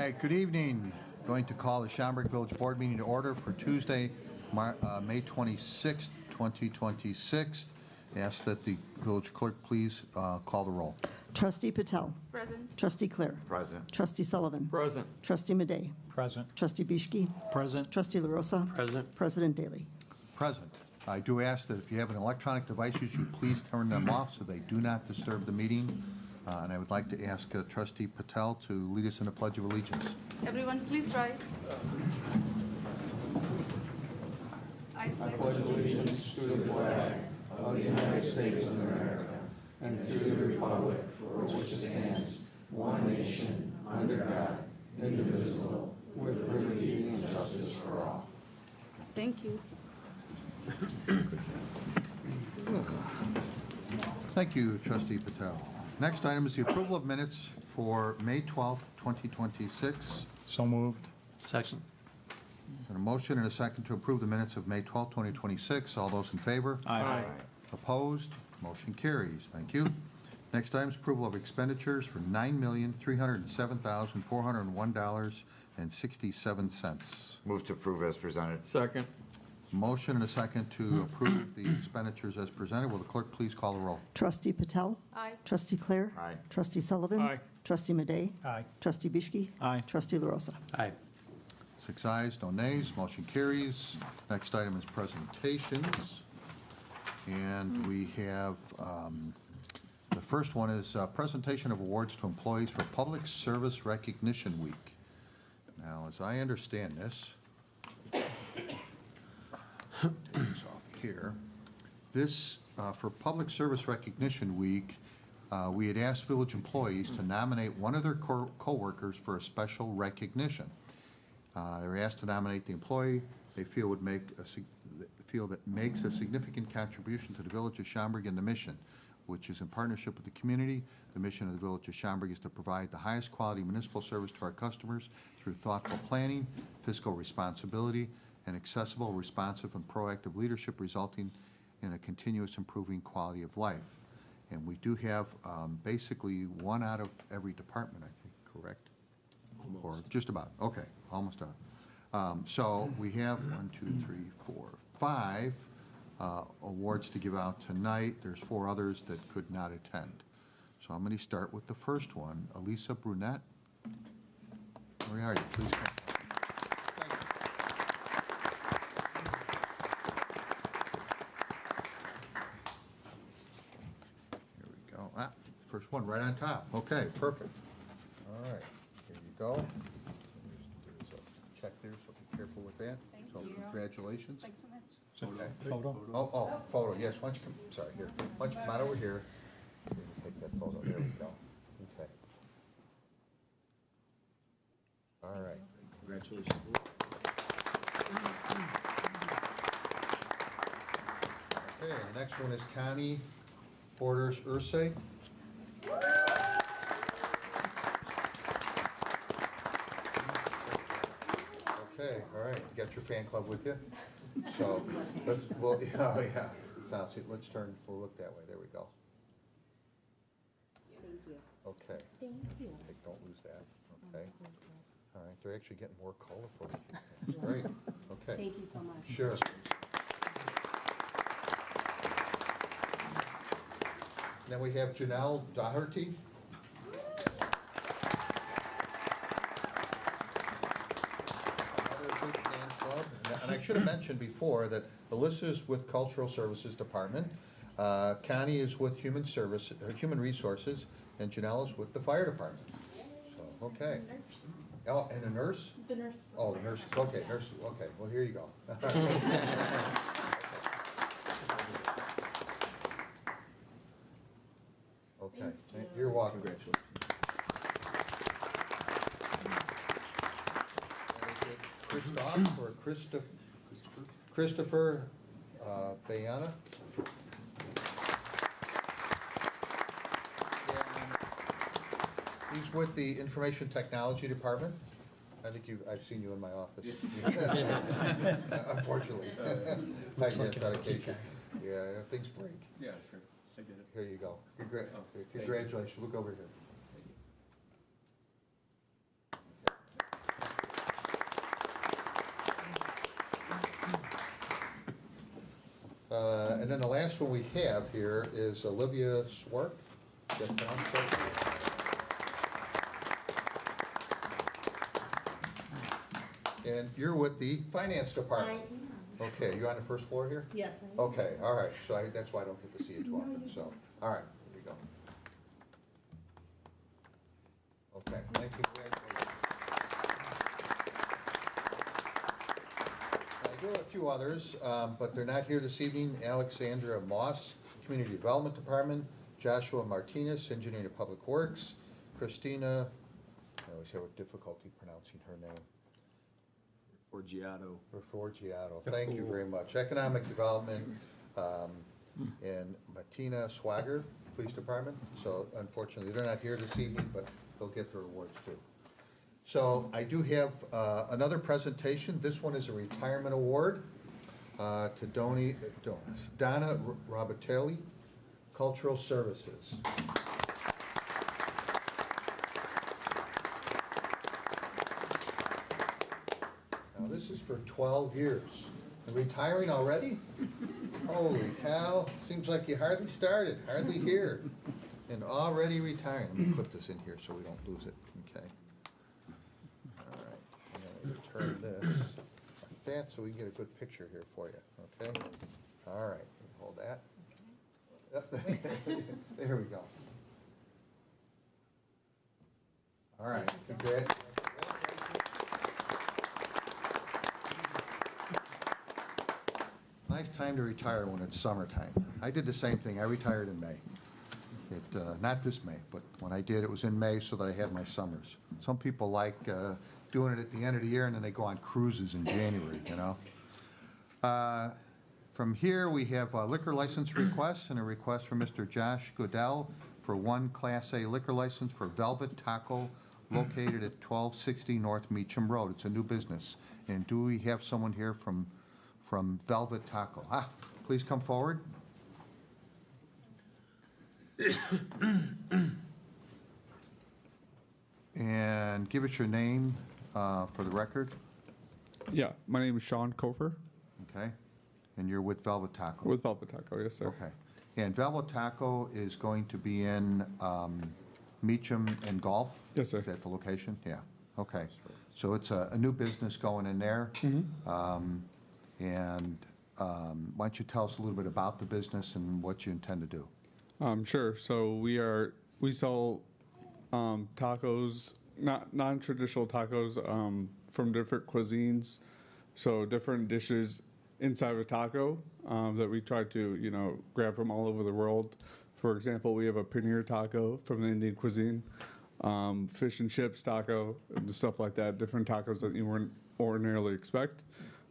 right, good evening. Going to call the Schaumburg Village Board meeting to order for Tuesday, May 26th, 2026. Ask that the village clerk please call the roll. Trustee Patel. Present. Trustee Clare. Present. Trustee Sullivan. Present. Trustee Madej. Present. Trustee Bishki. Present. Trustee LaRosa. Present. President Daly. Present. I do ask that if you have an electronic devices, you please turn them off so they do not disturb the meeting. And I would like to ask Trustee Patel to lead us in the Pledge of Allegiance. Everyone, please rise. I pledge allegiance to the flag of the United States of America and to the republic for which it stands, one nation, under God, indivisible, with liberty and justice for all. Thank you. Thank you, Trustee Patel. Next item is the approval of minutes for May 12th, 2026. So moved. Second. And a motion and a second to approve the minutes of May 12th, 2026. All those in favor? Aye. Opposed? Motion carries. Thank you. Next item is approval of expenditures for $9,307,401.67. Move to approve as presented. Second. Motion and a second to approve the expenditures as presented. Will the clerk please call the roll? Trustee Patel. Aye. Trustee Clare. Aye. Trustee Sullivan. Aye. Trustee Madej. Aye. Trustee Bishki. Aye. Trustee LaRosa. Aye. 6 ayes, no nays. Motion carries. Next item is presentations. And we have, the first one is presentation of awards to employees for Public Service Recognition Week. Now, as I understand this, take this off here. This, for Public Service Recognition Week, we had asked village employees to nominate one of their co-workers for a special recognition. They were asked to nominate the employee they feel would make that makes a significant contribution to the village of Schaumburg and the mission, which is in partnership with the community. The mission of the village of Schaumburg is to provide the highest quality municipal service to our customers through thoughtful planning, fiscal responsibility, and accessible, responsive, and proactive leadership, resulting in a continuous improving quality of life. And we do have basically one out of every department, I think, correct? Almost. Or just about. Okay, almost done. So we have 5 awards to give out tonight. There's 4 others that could not attend. So I'm going to start with the first one. Elisa Brunette. Where are you? Please come. Here we go. First one right on top. Okay, perfect. All right, here you go. There's a check there, so be careful with that. Thank so you. Congratulations. Thanks so much. Okay. Photo? Oh, photo, yes. Why don't you come, sorry, here. Why don't you come out over here? Take that photo. There we go. Okay. All right. Congratulations. Okay, the next one is Connie Borders Ursay. Okay, all right. You got your fan club with you? So, let's, well, yeah. Sounds, let's turn, we'll look that way. There we go. Thank you. Okay. Thank you. Don't lose that. Okay. All right, they're actually getting more colorful. These things. Great. Okay. Thank you so much. Sure. Then we have Janelle Doherty. Another big fan club. And I should have mentioned before that Alyssa's with Cultural Services Department, Connie is with Human Resources, and Janelle is with the Fire Department. So, okay. Oh, and a nurse? The nurse. Oh, the nurses, okay, nurses, okay, well, here you go. Okay, you're welcome. Congratulations. Christoph or Christopher Bayana. He's with the Information Technology Department. I think I've seen you in my office. Yes. Unfortunately. I guess on occasion. Yeah, things break. Yeah, sure. I get it. Here you go. Congratulations. Look over here. And then the last one we have here is Olivia Swark. Is that pronounced right? And you're with the Finance Department? Okay, you on the first floor here? Yes, I am. Okay, all right, so that's why I don't get to see you too often, so, all right, here we go. Okay, thank you. Congratulations. I do have a few others, but they're not here this evening. Alexandra Moss, Community Development Department, Joshua Martinez, Engineering and Public Works, Christina, I always have a difficulty pronouncing her name. Forgiato. Forgiato, thank you very much. Economic Development, and Martina Swagger, Police Department. So unfortunately, they're not here this evening, but they'll get their awards too. So I do have another presentation. This one is a retirement award to Donna Robitelli, Cultural Services. Now, this is for 12 years. And retiring already? Holy cow, seems like you hardly started, hardly here, and already retiring. Let me clip this in here so we don't lose it, okay? All right, I'm gonna turn this like that so we can get a good picture here for you, okay? All right, hold that. There we go. All right, congrats. Nice time to retire when it's summertime. I did the same thing. I retired in May. Not this May, but when I did, it was in May so that I had my summers. Some people like doing it at the end of the year and then they go on cruises in January, you know. From here, we have a liquor license request and a request from Mr. Josh Goodell for one Class A liquor license for Velvet Taco located at 1260 North Meacham Road. It's a new business. And do we have someone here from Velvet Taco? Please come forward. And give us your name for the record. Yeah, my name is Sean Kofer Okay. And you're with Velvet Taco? with Velvet Taco, yes, sir. Okay. And Velvet Taco is going to be in Meacham and Golf? Yes, sir. Is that the location? Yeah. Okay. So it's a new business going in there. And why don't you tell us a little bit about the business and what you intend to do? Sure. So we sell tacos, not non-traditional tacos from different cuisines. So different dishes inside of a taco that we try to grab from all over the world. For example, we have a paneer taco from the Indian cuisine, fish and chips taco, and stuff like that. Different tacos that you wouldn't ordinarily expect.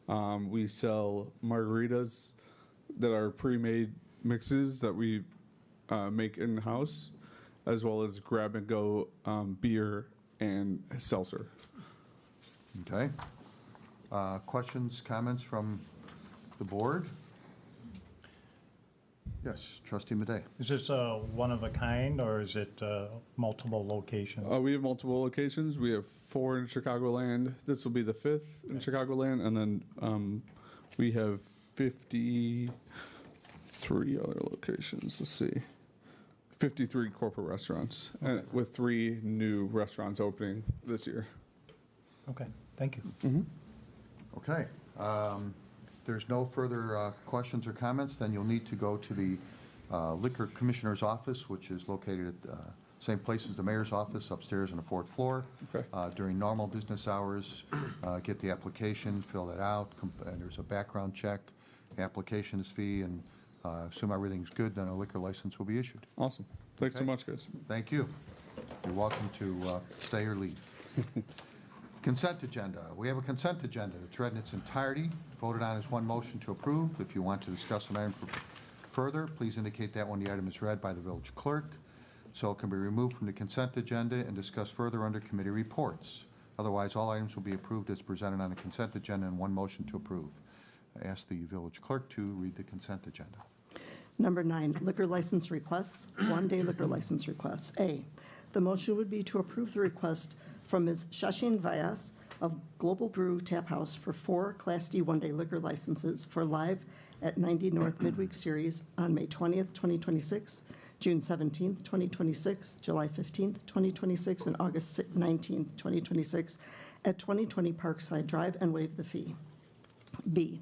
We sell margaritas that are pre-made mixes that we make in-house, as well as grab-and-go beer and seltzer. Okay. Questions, comments from the board? Yes, Trustee Madej. Is this one of a kind, or is it multiple locations? We have multiple locations. We have 4 in Chicagoland. This will be the 5th in Chicagoland, and then we have 53 other locations. Let's see, 53 corporate restaurants, and with 3 new restaurants opening this year. Okay, thank you. Okay. There's no further questions or comments, then you'll need to go to the Liquor Commissioner's office, which is located at the same place as the mayor's office, upstairs on the 4th floor. Okay. During normal business hours, get the application, fill it out, and there's a background check, application fee, and assume everything's good, then a liquor license will be issued. Awesome. Thanks so Okay. much, guys. Thank you. You're welcome to stay or leave. Consent agenda. We have a consent agenda. It's read in its entirety, voted on as one motion to approve. If you want to discuss an item further, please indicate that when the item is read by the village clerk, so it can be removed from the consent agenda and discussed further under committee reports. Otherwise, all items will be approved as presented on the consent agenda in one motion to approve. I ask the village clerk to read the consent agenda. Number 9, liquor license requests, one-day liquor license requests. A, the motion would be to approve the request from Ms. Shashin Vyas of Global Brew Tap House for 4 Class D one-day liquor licenses for live at 90 North Midweek Series on May 20th, 2026, June 17th, 2026, July 15th, 2026, and August 19th, 2026, at 2020 Parkside Drive, and waive the fee. B,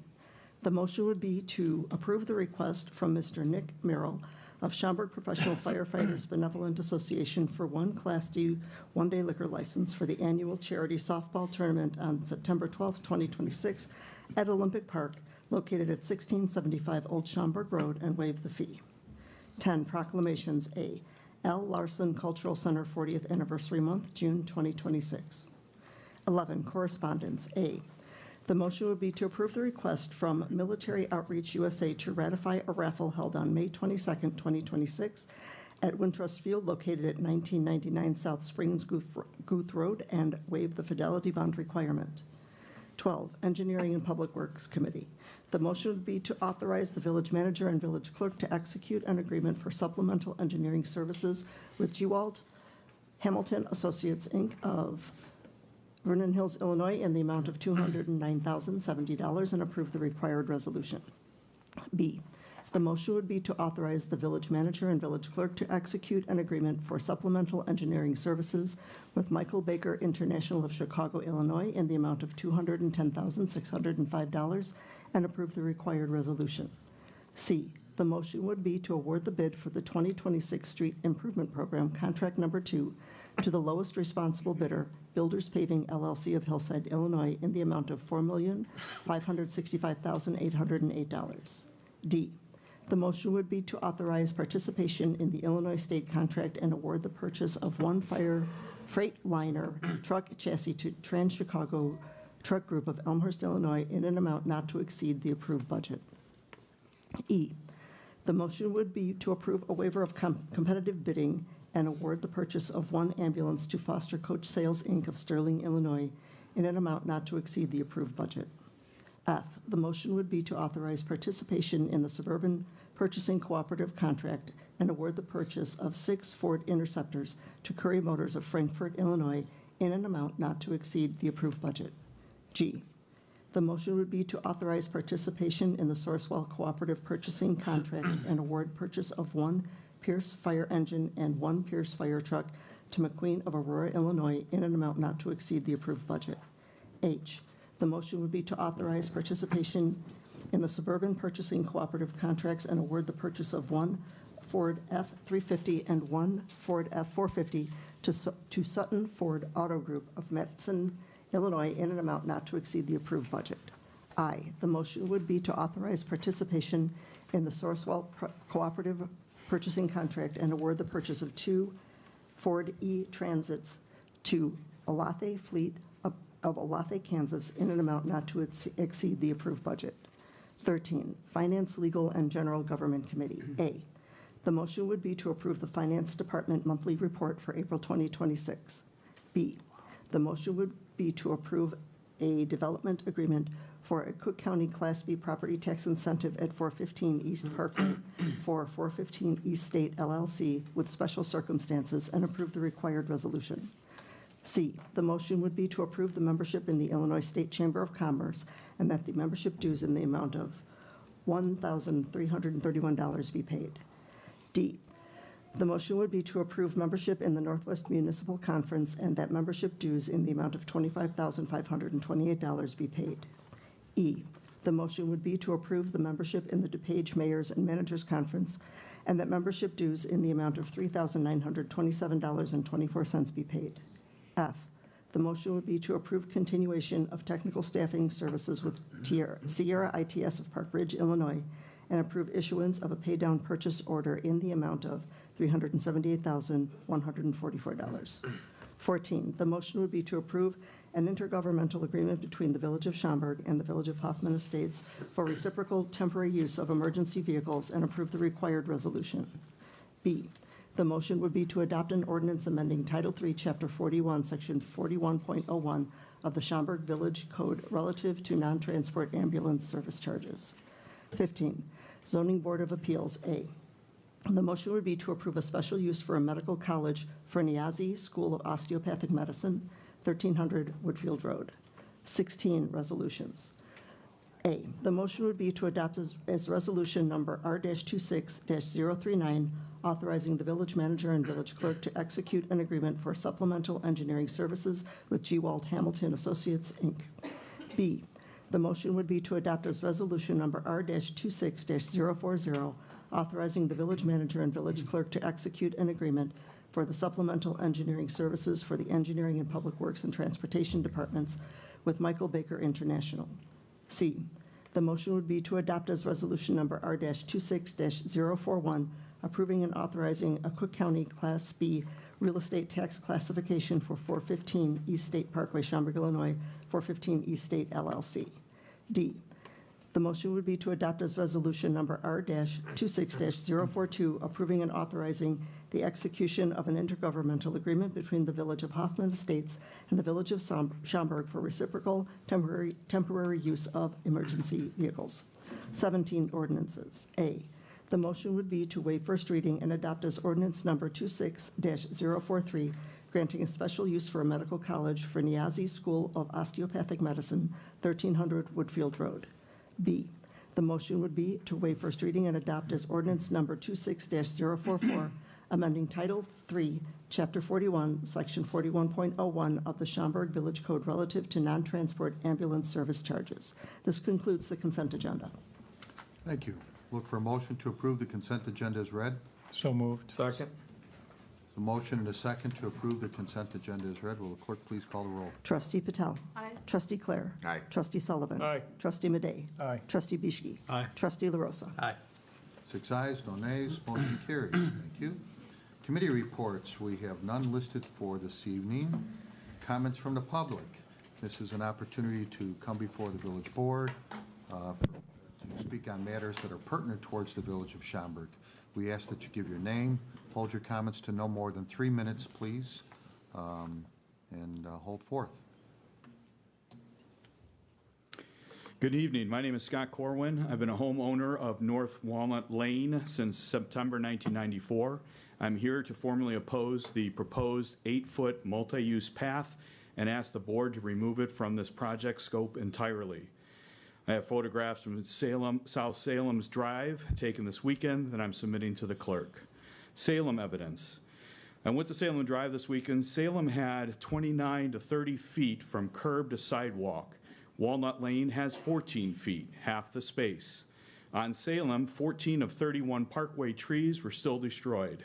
the motion would be to approve the request from Mr. Nick Merrill of Schaumburg Professional Firefighters Benevolent Association for one Class D one-day liquor license for the annual charity softball tournament on September 12th, 2026 at Olympic Park, located at 1675 Old Schaumburg Road, and waive the fee. 10, proclamations. A, L. Larson Cultural Center 40th Anniversary Month, June 2026. 11, correspondence. A, the motion would be to approve the request from Military Outreach USA to ratify a raffle held on May 22nd, 2026 at Wintrust Field, located at 1999 South Springs Guth Road, and waive the fidelity bond requirement. 12, Engineering and Public Works Committee. The motion would be to authorize the village manager and village clerk to execute an agreement for supplemental engineering services with Gewalt Hamilton Associates, Inc. of Vernon Hills, Illinois, in the amount of $209,070, and approve the required resolution. B, the motion would be to authorize the village manager and village clerk to execute an agreement for supplemental engineering services with Michael Baker International of Chicago, Illinois, in the amount of $210,605, and approve the required resolution. C, the motion would be to award the bid for the 2026 Street Improvement Program, contract number 2, to the lowest responsible bidder, Builders Paving LLC of Hillside, Illinois, in the amount of $4,565,808. D, the motion would be to authorize participation in the Illinois state contract and award the purchase of one Freightliner truck chassis to Trans-Chicago Truck Group of Elmhurst, Illinois, in an amount not to exceed the approved budget. E, the motion would be to approve a waiver of competitive bidding and award the purchase of one ambulance to Foster Coach Sales, Inc. of Sterling, Illinois, in an amount not to exceed the approved budget. F, the motion would be to authorize participation in the Suburban Purchasing Cooperative Contract and award the purchase of 6 Ford Interceptors to Curry Motors of Frankfort, Illinois, in an amount not to exceed the approved budget. G, the motion would be to authorize participation in the Sourcewell Cooperative Purchasing Contract and award purchase of one Pierce Fire Engine and one Pierce Fire Truck to McQueen of Aurora, Illinois, in an amount not to exceed the approved budget. H, the motion would be to authorize participation in the Suburban Purchasing Cooperative Contracts and award the purchase of one Ford F-350 and one Ford F-450 to Sutton Ford Auto Group of Matson, Illinois, in an amount not to exceed the approved budget. I, the motion would be to authorize participation in the Sourcewell Cooperative Purchasing Contract and award the purchase of 2 Ford E-Transits to Olathe Fleet of Olathe, Kansas, in an amount not to exceed the approved budget. 13, Finance, Legal, and General Government Committee. A, the motion would be to approve the Finance Department monthly report for April 2026. B, the motion would be to approve a development agreement for a Cook County Class B property tax incentive at 415 East Parkway for 415 East State LLC with special circumstances, and approve the required resolution. C, the motion would be to approve the membership in the Illinois State Chamber of Commerce and that the membership dues in the amount of $1,331 be paid. D, the motion would be to approve membership in the Northwest Municipal Conference and that membership dues in the amount of $25,528 be paid. E, the motion would be to approve the membership in the DuPage Mayors and Managers Conference and that membership dues in the amount of $3,927.24 be paid. F, the motion would be to approve continuation of technical staffing services with Sierra ITS of Park Ridge, Illinois, and approve issuance of a pay-down purchase order in the amount of $378,144. 14, the motion would be to approve an intergovernmental agreement between the Village of Schaumburg and the Village of Hoffman Estates for reciprocal temporary use of emergency vehicles and approve the required resolution. B, the motion would be to adopt an ordinance amending Title III, Chapter 41, Section 41.01 of the Schaumburg Village Code relative to non-transport ambulance service charges. 15, Zoning Board of Appeals. A, the motion would be to approve a special use for a medical college for Niazi School of Osteopathic Medicine, 1300 Woodfield Road. 16, resolutions. A, the motion would be to adopt as resolution number R-26-039, authorizing the village manager and village clerk to execute an agreement for supplemental engineering services with G. Walt Hamilton Associates, Inc. B, the motion would be to adopt as resolution number R-26-040, authorizing the village manager and village clerk to execute an agreement for the supplemental engineering services for the engineering and public works and transportation departments with Michael Baker International. C, the motion would be to adopt as resolution number R-26-041, approving and authorizing a Cook County Class B real estate tax classification for 415 East State Parkway, Schaumburg, Illinois, 415 East State LLC. D, the motion would be to adopt as resolution number R-26-042, approving and authorizing the execution of an intergovernmental agreement between the Village of Hoffman Estates and the Village of Schaumburg for reciprocal temporary use of emergency vehicles. 17 ordinances. A, the motion would be to waive first reading and adopt as ordinance number 26-043, granting a special use for a medical college for Niazi School of Osteopathic Medicine, 1300 Woodfield Road. B, the motion would be to waive first reading and adopt as ordinance number 26-044, amending Title III, Chapter 41, Section 41.01 of the Schaumburg Village Code relative to non-transport ambulance service charges. This concludes the consent agenda. Thank you. Look for a motion to approve the consent agenda as read. So moved. Second. A motion and a second to approve the consent agenda as read. Will the clerk please call the roll? Trustee Patel. Aye. Trustee Clare. Aye. Trustee Sullivan. Aye. Trustee Madej. Aye. Trustee Bischke. Aye. Trustee LaRosa. Aye. 6 ayes, no nays, motion carries. Thank you. Committee reports, we have none listed for this evening. Comments from the public. This is an opportunity to come before the village board to speak on matters that are pertinent towards the village of Schaumburg. We ask that you give your name, hold your comments to no more than 3 minutes, please, and hold forth. Good evening. My name is Scott Corwin. I've been a homeowner of North Walnut Lane since September 1994. I'm here to formally oppose the proposed 8-foot multi-use path and ask the board to remove it from this project scope entirely. I have photographs from South Salem's Drive taken this weekend that I'm submitting to the clerk. Salem evidence. I went to Salem Drive this weekend. Salem had 29 to 30 feet from curb to sidewalk. Walnut Lane has 14 feet, half the space. On Salem, 14 of 31 parkway trees were still destroyed.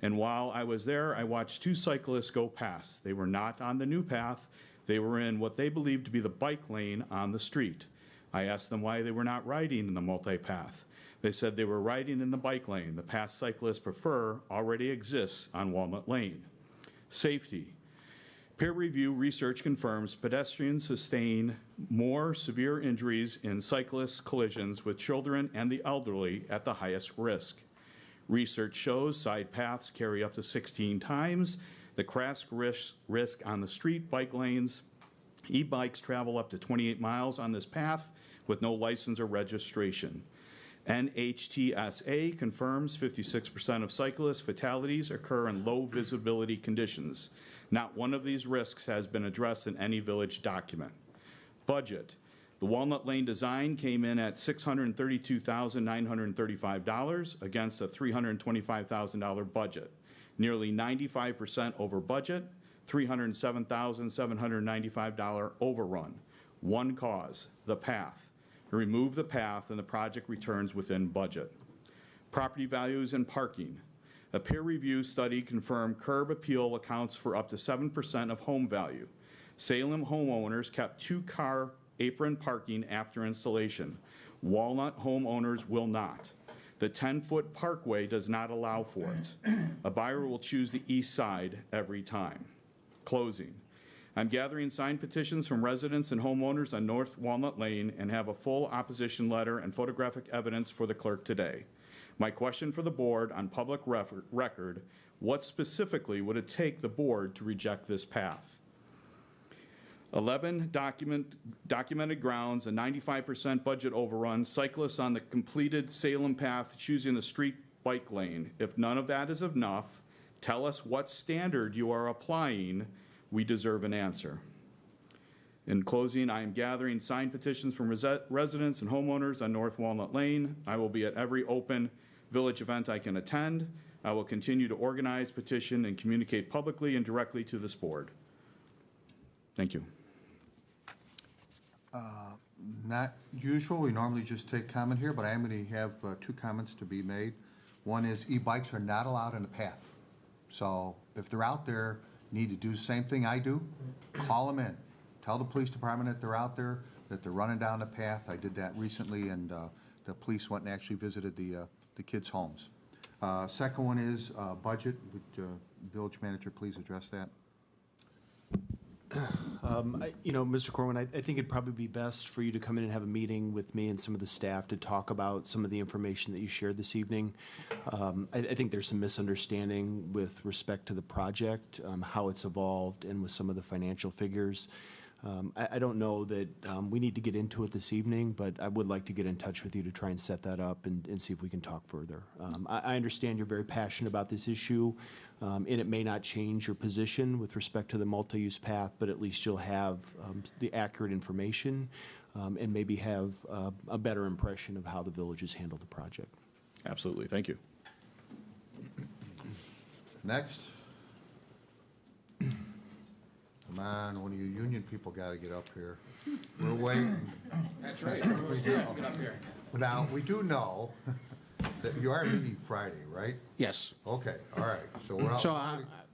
And while I was there, I watched 2 cyclists go past. They were not on the new path. They were in what they believed to be the bike lane on the street. I asked them why they were not riding in the multi-path. They said they were riding in the bike lane. The path cyclists prefer already exists on Walnut Lane. Safety. Peer review research confirms pedestrians sustain more severe injuries in cyclist collisions with children and the elderly at the highest risk. Research shows side paths carry up to 16 times the crash risk on the street bike lanes. E-bikes travel up to 28 miles on this path with no license or registration. NHTSA confirms 56% of cyclist fatalities occur in low visibility conditions. Not one of these risks has been addressed in any village document. Budget. The Walnut Lane design came in at $632,935 against a $325,000 budget. Nearly 95% over budget, $307,795 overrun. One cause, the path. Remove the path and the project returns within budget. Property values and parking. A peer review study confirmed curb appeal accounts for up to 7% of home value. Salem homeowners kept 2-car apron parking after installation. Walnut homeowners will not. The 10-foot parkway does not allow for it. A buyer will choose the east side every time. Closing. I'm gathering signed petitions from residents and homeowners on North Walnut Lane and have a full opposition letter and photographic evidence for the clerk today. My question for the board on public record, what specifically would it take the board to reject this path? 11 documented grounds, a 95% budget overrun, cyclists on the completed Salem path choosing the street bike lane. If none of that is enough, tell us what standard you are applying. We deserve an answer. In closing, I am gathering signed petitions from residents and homeowners on North Walnut Lane. I will be at every open village event I can attend. I will continue to organize, petition, and communicate publicly and directly to this board. Thank you. Not usual, we normally just take comment here, but I am going to have two comments to be made. One is e-bikes are not allowed in the path. So if they're out there, need to do the same thing I do, call them in. Tell the police department that they're out there, that they're running down the path. I did that recently, and the police went and actually visited the kids' homes. Second one is budget. Would village manager please address that? Mr. Corwin, I think it'd probably be best for you to come in and have a meeting with me and some of the staff to talk about some of the information that you shared this evening. I think there's some misunderstanding with respect to the project, how it's evolved, and with some of the financial figures. I don't know that we need to get into it this evening, but I would like to get in touch with you to try and set that up and see if we can talk further. I understand you're very passionate about this issue, and it may not change your position with respect to the multi-use path, but at least you'll have the accurate information and maybe have a better impression of how the village has handled the project. Absolutely. Thank you. Next. Come on, one of you union people got to get up here. We're waiting. That's right. Get up here. Now, we do know that you are meeting Friday, right? Yes. Okay, all right. So we're all, So,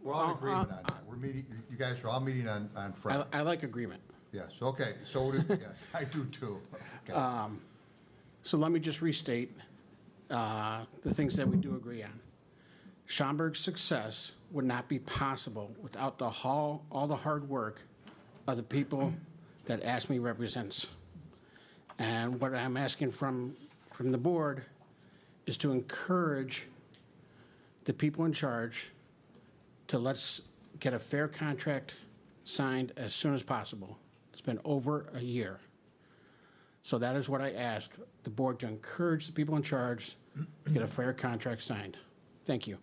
we're all in agreement on that. We're meeting, you guys are all meeting on Friday. I like agreement. Yes, okay. So, yes, I do too. Okay. So let me just restate the things that we do agree on. Schaumburg's success would not be possible without all the hard work of the people that ASME represents. And what I'm asking from the board is to encourage the people in charge to let's get a fair contract signed as soon as possible. It's been over a year. So that is what I ask the board, to encourage the people in charge to get a fair contract signed. Thank you.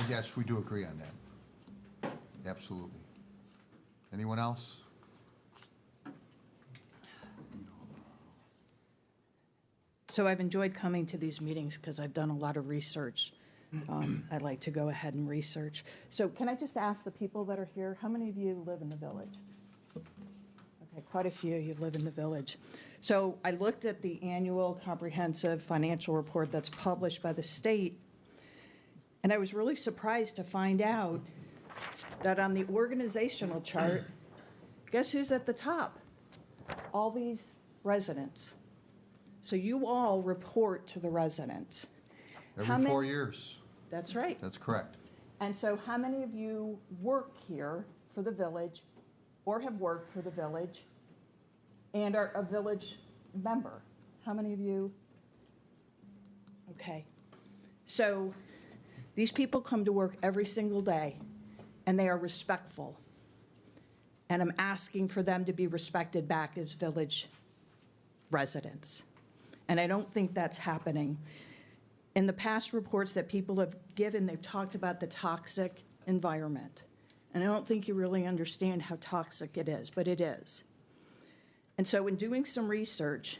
Yes, we do agree on that. Absolutely. Anyone else? So I've enjoyed coming to these meetings because I've done a lot of research. I like to go ahead and research. So can I just ask the people that are here, how many of you live in the village? Okay, quite a few of you live in the village. So I looked at the annual comprehensive financial report that's published by the state, and I was really surprised to find out that on the organizational chart, guess who's at the top? All these residents. So you all report to the residents. Every 4 years. That's right. That's correct. And so how many of you work here for the village or have worked for the village and are a village member? How many of you? Okay. So these people come to work every single day, and they are respectful. And I'm asking for them to be respected back as village residents. And I don't think that's happening. In the past reports that people have given, they've talked about the toxic environment. And I don't think you really understand how toxic it is, but it is. And so in doing some research,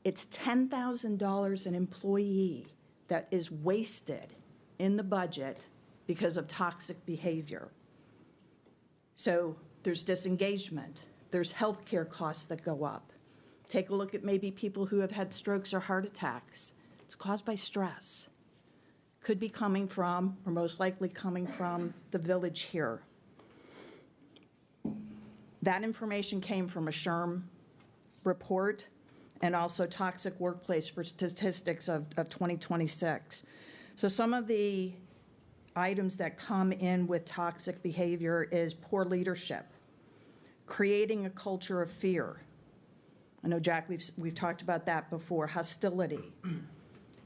it's $10,000 an employee that is wasted in the budget because of toxic behavior. So there's disengagement, there's healthcare costs that go up. Take a look at maybe people who have had strokes or heart attacks. It's caused by stress. Could be coming from, or most likely coming from, the village here. That information came from a SHRM report and also Toxic Workplace for Statistics of 2026. So some of the items that come in with toxic behavior is poor leadership, creating a culture of fear. I know, Jack, we've talked about that before. Hostility,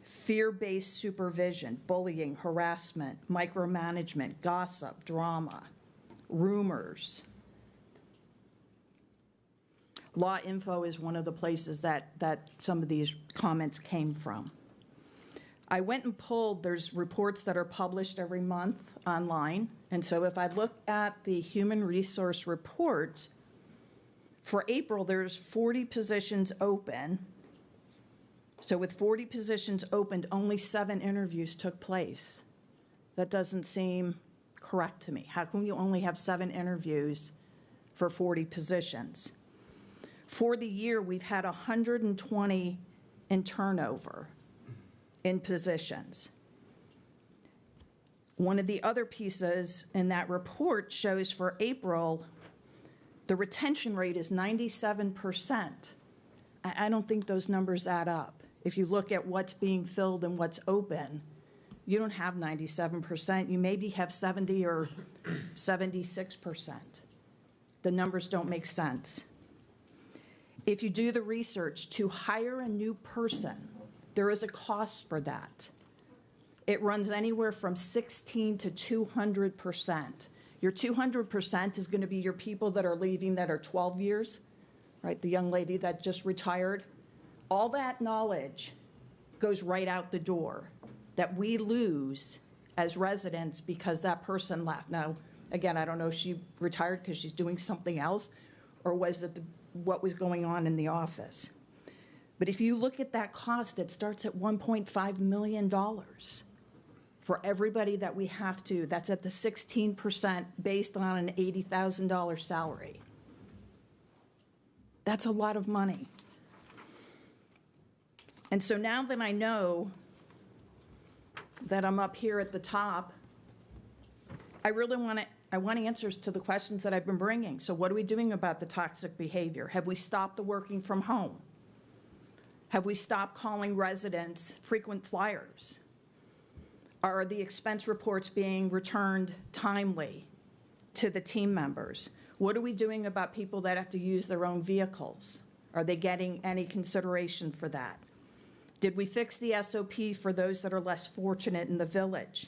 fear-based supervision, bullying, harassment, micromanagement, gossip, drama, rumors. Law Info is one of the places that some of these comments came from. I went and pulled, there's reports that are published every month online. And so if I look at the human resource report, for April, there's 40 positions open. So with 40 positions opened, only 7 interviews took place. That doesn't seem correct to me. How come you only have 7 interviews for 40 positions? For the year, we've had 120 in turnover in positions. One of the other pieces in that report shows for April, the retention rate is 97%. I don't think those numbers add up. If you look at what's being filled and what's open, you don't have 97%. You maybe have 70 or 76%. The numbers don't make sense. If you do the research to hire a new person, there is a cost for that. It runs anywhere from 16 to 200%. Your 200% is going to be your people that are leaving that are 12 years, right? The young lady that just retired. All that knowledge goes right out the door that we lose as residents because that person left. Now, again, I don't know if she retired because she's doing something else, or was it what was going on in the office. But if you look at that cost, it starts at $1.5 million for everybody that we have to. That's at the 16% based on an $80,000 salary. That's a lot of money. And so now that I know that I'm up here at the top, I really want answers to the questions that I've been bringing. So what are we doing about the toxic behavior? Have we stopped the working from home? Have we stopped calling residents frequent flyers? Are the expense reports being returned timely to the team members? What are we doing about people that have to use their own vehicles? Are they getting any consideration for that? Did we fix the SOP for those that are less fortunate in the village?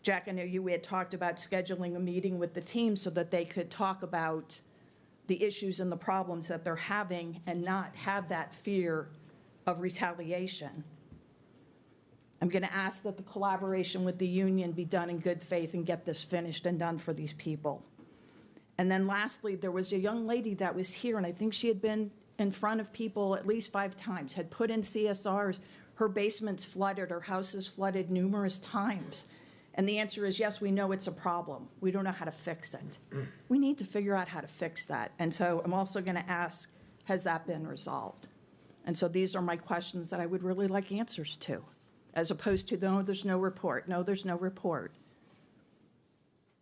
Jack, I know we had talked about scheduling a meeting with the team so that they could talk about the issues and the problems that they're having and not have that fear of retaliation. I'm going to ask that the collaboration with the union be done in good faith and get this finished and done for these people. And then lastly, there was a young lady that was here, and I think she had been in front of people at least 5 times, had put in CSRs. Her basement's flooded, her house is flooded numerous times. And the answer is, yes, we know it's a problem. We don't know how to fix it. We need to figure out how to fix that. And so I'm also going to ask, has that been resolved? And so these are my questions that I would really like answers to, as opposed to, no, there's no report. No, there's no report.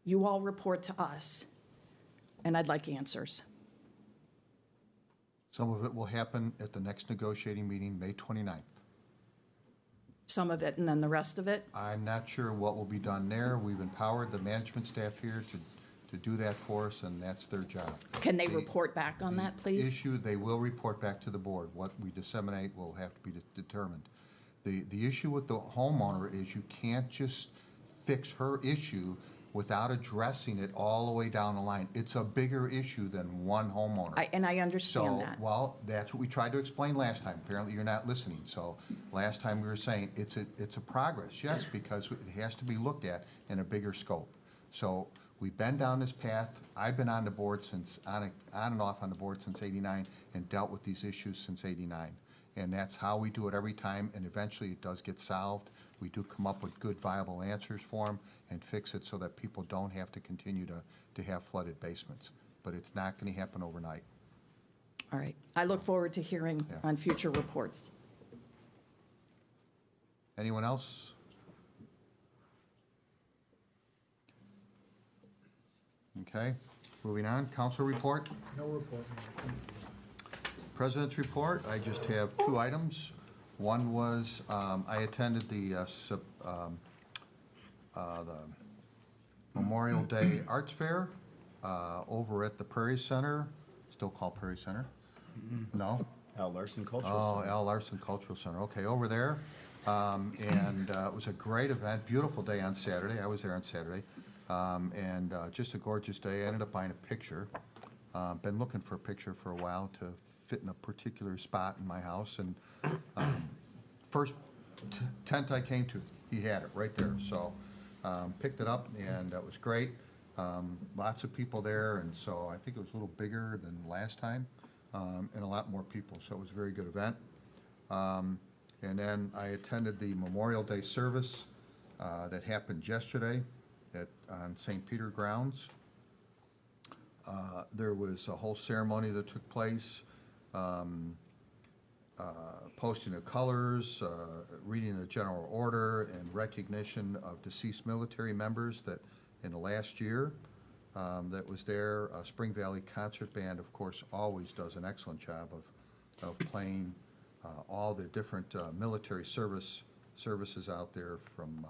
You all report to us, and I'd like answers. Some of it will happen at the next negotiating meeting, May 29th. Some of it, and then the rest of it? I'm not sure what will be done there. We've empowered the management staff here to do that for us, and that's their job. Can they report back on that, please? Issue, they will report back to the board. What we disseminate will have to be determined. The issue with the homeowner is you can't just fix her issue without addressing it all the way down the line. It's a bigger issue than one homeowner. I understand that. Well, that's what we tried to explain last time. Apparently, you're not listening. So last time we were saying it's a progress, yes, because it has to be looked at in a bigger scope. So we've been down this path. I've been on the board since, on and off on the board since '89 and dealt with these issues since '89. And that's how we do it every time, and eventually it does get solved. We do come up with good, viable answers for them and fix it so that people don't have to continue to have flooded basements. But it's not going to happen overnight. All right. I look forward to hearing on future reports. Anyone else? Okay, moving on. Council report? No report. President's report, I just have 2 items. One was, I attended the Memorial Day Arts Fair over at the Prairie Center, still called Prairie Center? No? Al Larson Cultural Center. Al Larson Cultural Center, okay, over there. And it was a great event, beautiful day on Saturday. I was there on Saturday. And just a gorgeous day. I ended up buying a picture. Been looking for a picture for a while to fit in a particular spot in my house. And first tent I came to, he had it right there. So picked it up, and that was great. Lots of people there, and so I think it was a little bigger than last time, and a lot more people. So it was a very good event. And then I attended the Memorial Day service that happened yesterday on St. Peter grounds. There was a whole ceremony that took place, posting of colors, reading the general order, and recognition of deceased military members that in the last year that was there. Spring Valley Concert Band, of course, always does an excellent job of playing all the different military services out there, from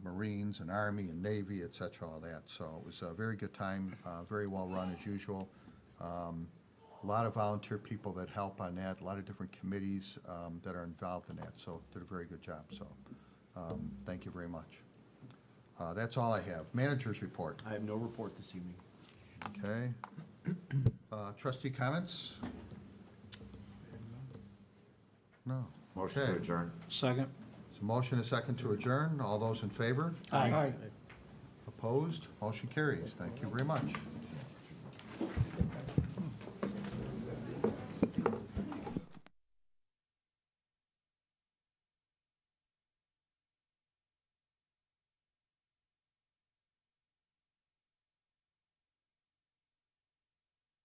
Marines and Army and Navy, et cetera, all that. So it was a very good time, very well run as usual. A lot of volunteer people that help on that, a lot of different committees that are involved in that, so did a very good job. So thank you very much. That's all I have. Manager's report. I have no report this evening. Okay. Trustee comments? No. Motion to Okay. adjourn. Second. So motion is second to adjourn. All those in favor? Aye. Opposed? Motion carries. Thank you very much.